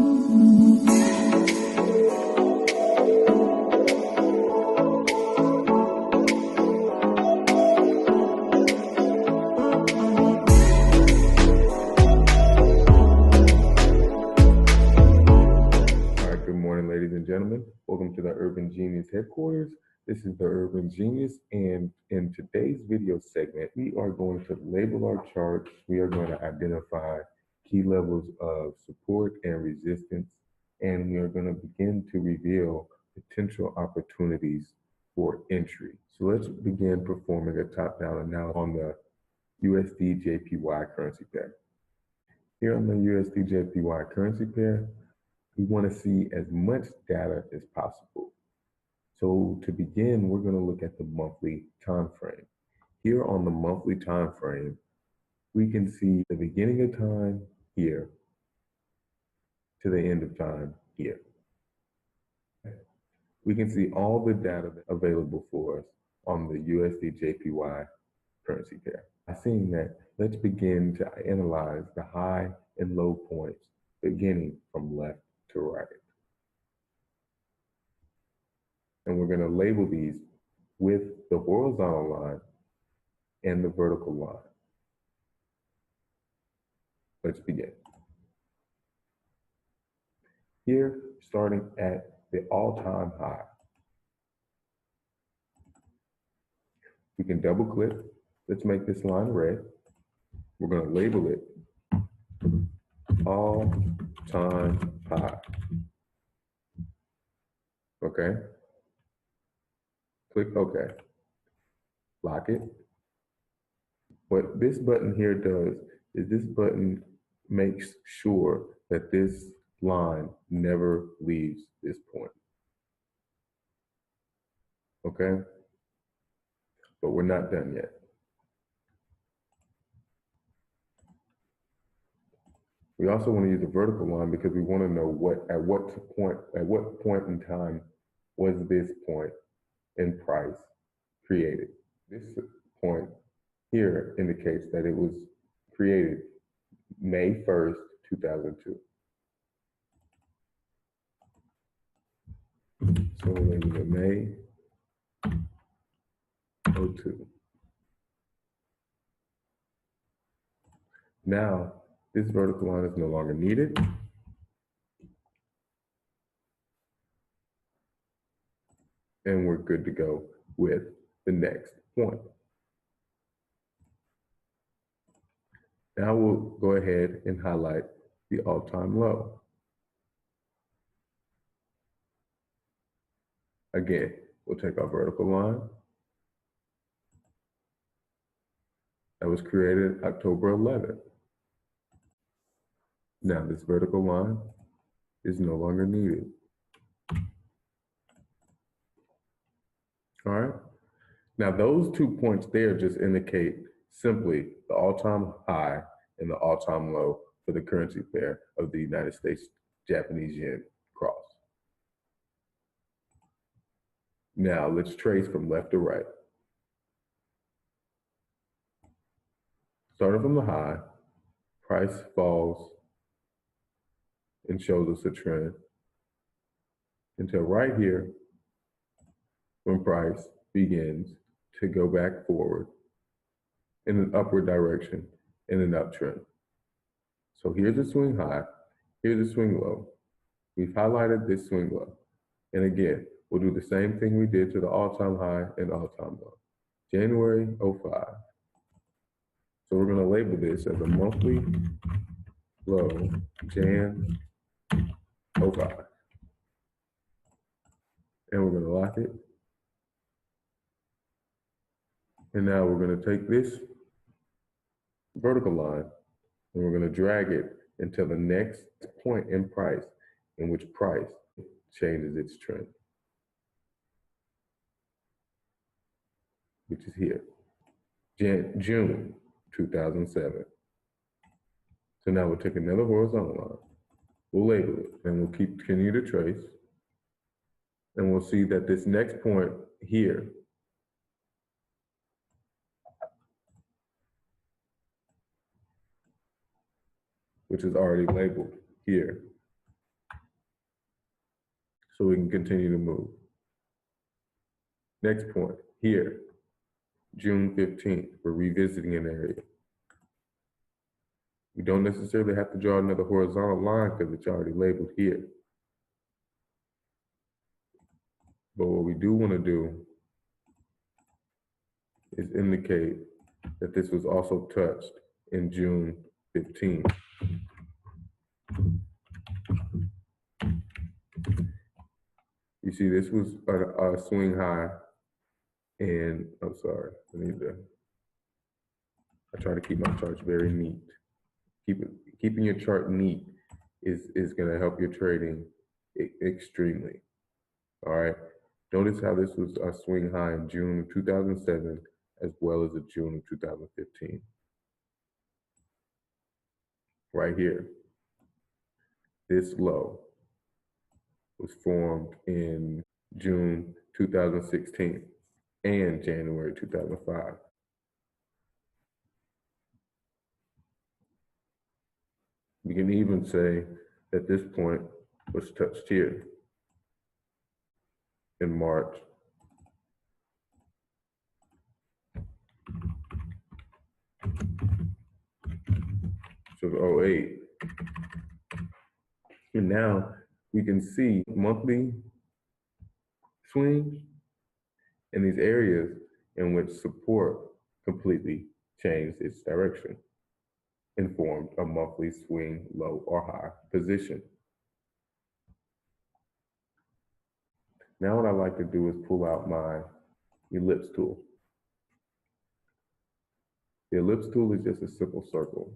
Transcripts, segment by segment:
Ladies and gentlemen, welcome to the Urban Genius headquarters. This is the Urban Genius, and in today's video segment, we are going to label our charts. We are going to identify key levels of support and resistance, and we are going to begin to reveal potential opportunities for entry. So let's begin performing a top-down analysis on the USD JPY currency pair. Here on the USD JPY currency pair, we want to see as much data as possible. So to begin, we're going to look at the monthly time frame. Here on the monthly time frame, we can see the beginning of time here to the end of time here. We can see all the data available for us on the USD JPY currency pair. By seeing that, let's begin to analyze the high and low points beginning from left to right. And we're going to label these with the horizontal line and the vertical line. Let's begin. Here, starting at the all-time high. We can double click. Let's make this line red. We're going to label it all-time high. Okay. Click OK. Lock it. What this button here does is this button makes sure that this line never leaves this point. Okay? But we're not done yet. We also want to use a vertical line because we want to know at what point in time was this point in price created. This point here indicates that it was created May 1st, 2002. So we're going to May 02. Now, this vertical line is no longer needed. And we're good to go with the next point. Now we'll go ahead and highlight the all-time low. Again, we'll take our vertical line. That was created October 11th. Now this vertical line is no longer needed. All right. Now those 2 points there just indicate simply the all-time high and the all-time low for the currency pair of the United States Japanese yen cross. Now let's trace from left to right. Starting from the high, price falls and shows us a trend until right here when price begins to go back forward in an upward direction in an uptrend. So here's a swing high, here's a swing low. We've highlighted this swing low. And again, we'll do the same thing we did to the all-time high and all-time low. January 05. So we're gonna label this as a monthly low, Jan 05. And we're gonna lock it. And now we're gonna take this vertical line and we're gonna drag it until the next point in price in which price changes its trend, which is here, June 2007. So now we'll take another horizontal line, we'll label it, and we'll continue to trace, and we'll see that this next point here which is already labeled here, so we can continue to move. Next point, here, June 15th, we're revisiting an area. We don't necessarily have to draw another horizontal line because it's already labeled here. But what we do want to do is indicate that this was also touched in June 15th. You see, this was a swing high, and I'm sorry, I try to keep my charts very neat. Keeping your chart neat is going to help your trading extremely. All right. Notice how this was a swing high in June of 2007 as well as the June of 2015. Right here. This low was formed in June 2016 and January 2005. We can even say that this point was touched here in March. So 08. And now we can see monthly swings in these areas in which support completely changed its direction and formed a monthly swing low or high position. Now what I like to do is pull out my ellipse tool. The ellipse tool is just a simple circle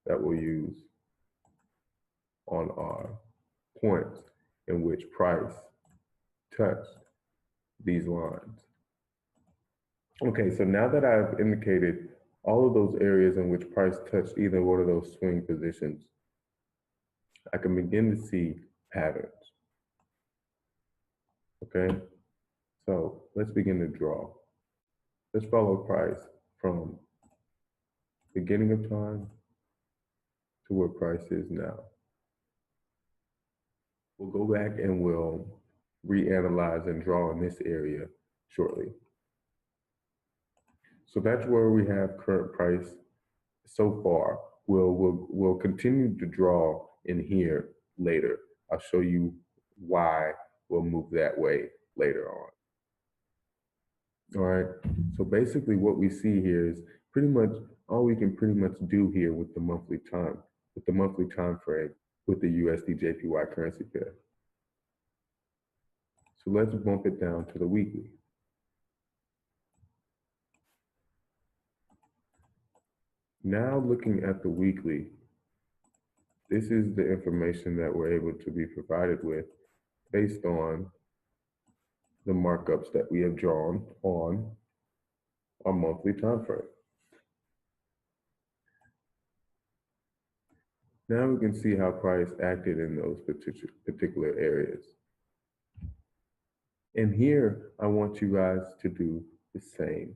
that we'll use on our points in which price touched these lines. Okay, so now that I've indicated all of those areas in which price touched either one of those swing positions, I can begin to see patterns. Okay, so let's begin to draw. Let's follow price from beginning of time to where price is now. We'll go back and we'll reanalyze and draw in this area shortly. So that's where we have current price so far. We'll continue to draw in here later. I'll show you why we'll move that way later on. All right, so basically what we see here is pretty much all we can pretty much do here with the monthly time frame with the USD JPY currency pair. So let's bump it down to the weekly. Now looking at the weekly, this is the information that we're able to be provided with based on the markups that we have drawn on our monthly time frame. Now we can see how price acted in those particular areas. And here, I want you guys to do the same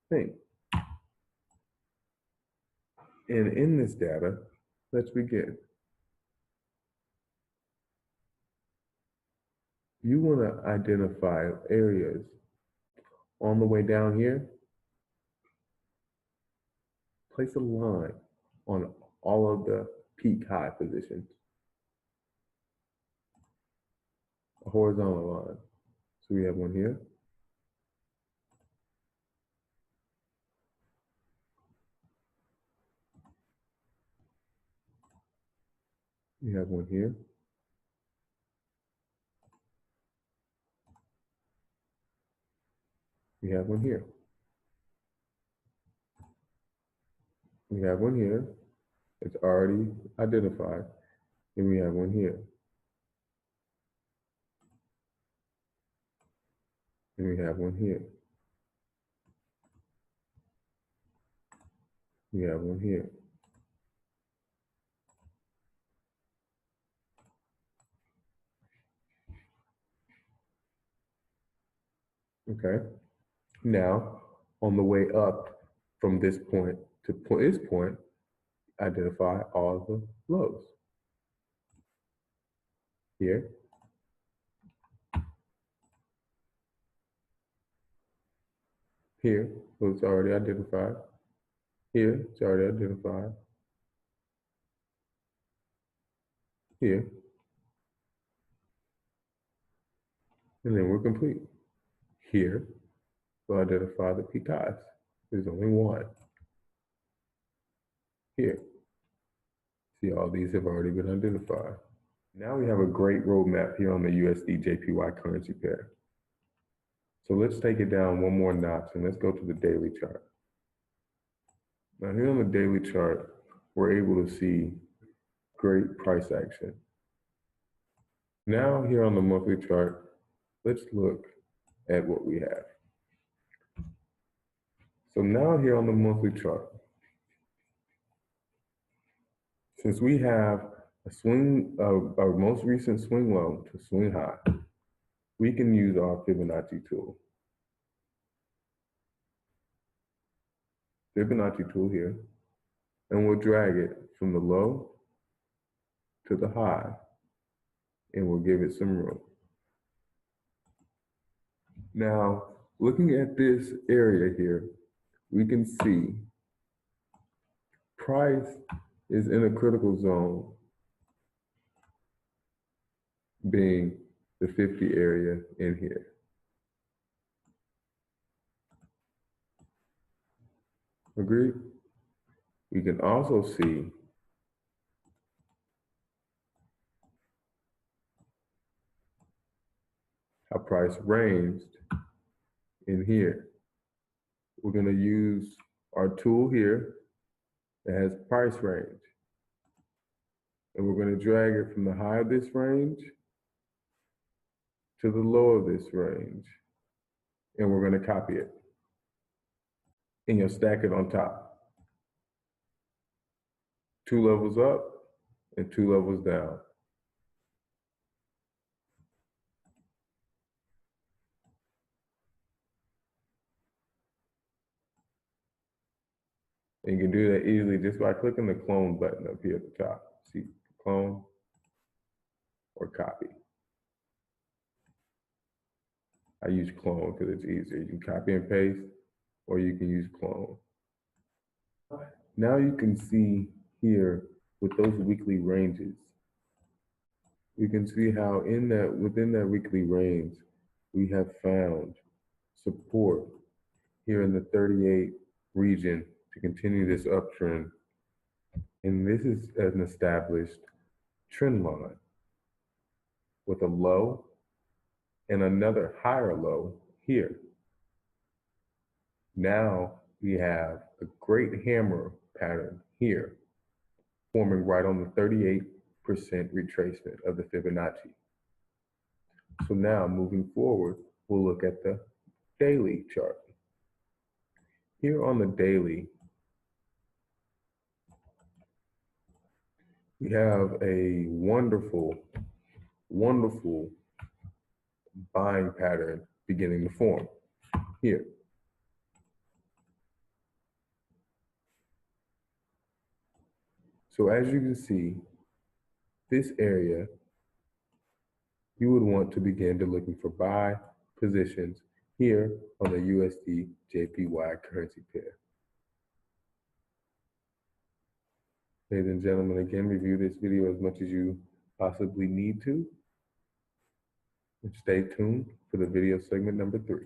thing. And in this data, let's begin. You want to identify areas on the way down here. Place a line on all of the peak high positions. A horizontal line. So we have one here. We have one here. We have one here. We have one here. It's already identified. And we have one here. And we have one here. We have one here. Okay. Now, on the way up from this point to this point, identify all the lows. Here, Here, so it's already identified. Here, it's already identified. Here. And then we're complete. Here, we'll identify the PKIs. There's only one. Here. See, all these have already been identified. Now we have a great roadmap here on the USD JPY currency pair. So let's take it down one more notch and let's go to the daily chart. Now here on the daily chart, we're able to see great price action. Now here on the monthly chart, let's look at what we have. So now here on the monthly chart, since we have a swing, our most recent swing low to swing high, we can use our Fibonacci tool. Fibonacci tool here, and we'll drag it from the low to the high, and we'll give it some room. Now, looking at this area here, we can see price is in a critical zone, being the 50 area in here. Agreed? We can also see how price ranged in here. We're going to use our tool here that has price range. And we're going to drag it from the high of this range to the low of this range. And we're going to copy it. And you'll stack it on top. 2 levels up and 2 levels down. And you can do that easily just by clicking the clone button up here at the top. See, clone or copy. I use clone because it's easier. You can copy and paste, or you can use clone. Now you can see here with those weekly ranges, you can see how within that weekly range, we have found support here in the 38 region to continue this uptrend. And this is an established trend line with a low and another higher low here. Now we have a great hammer pattern here, forming right on the 38% retracement of the Fibonacci. So now moving forward, we'll look at the daily chart. Here on the daily, we have a wonderful, wonderful buying pattern beginning to form here. So as you can see, this area, you would want to begin to looking for buy positions here on the USD JPY currency pair. Ladies and gentlemen, again, review this video as much as you possibly need to. And stay tuned for the video segment number 3.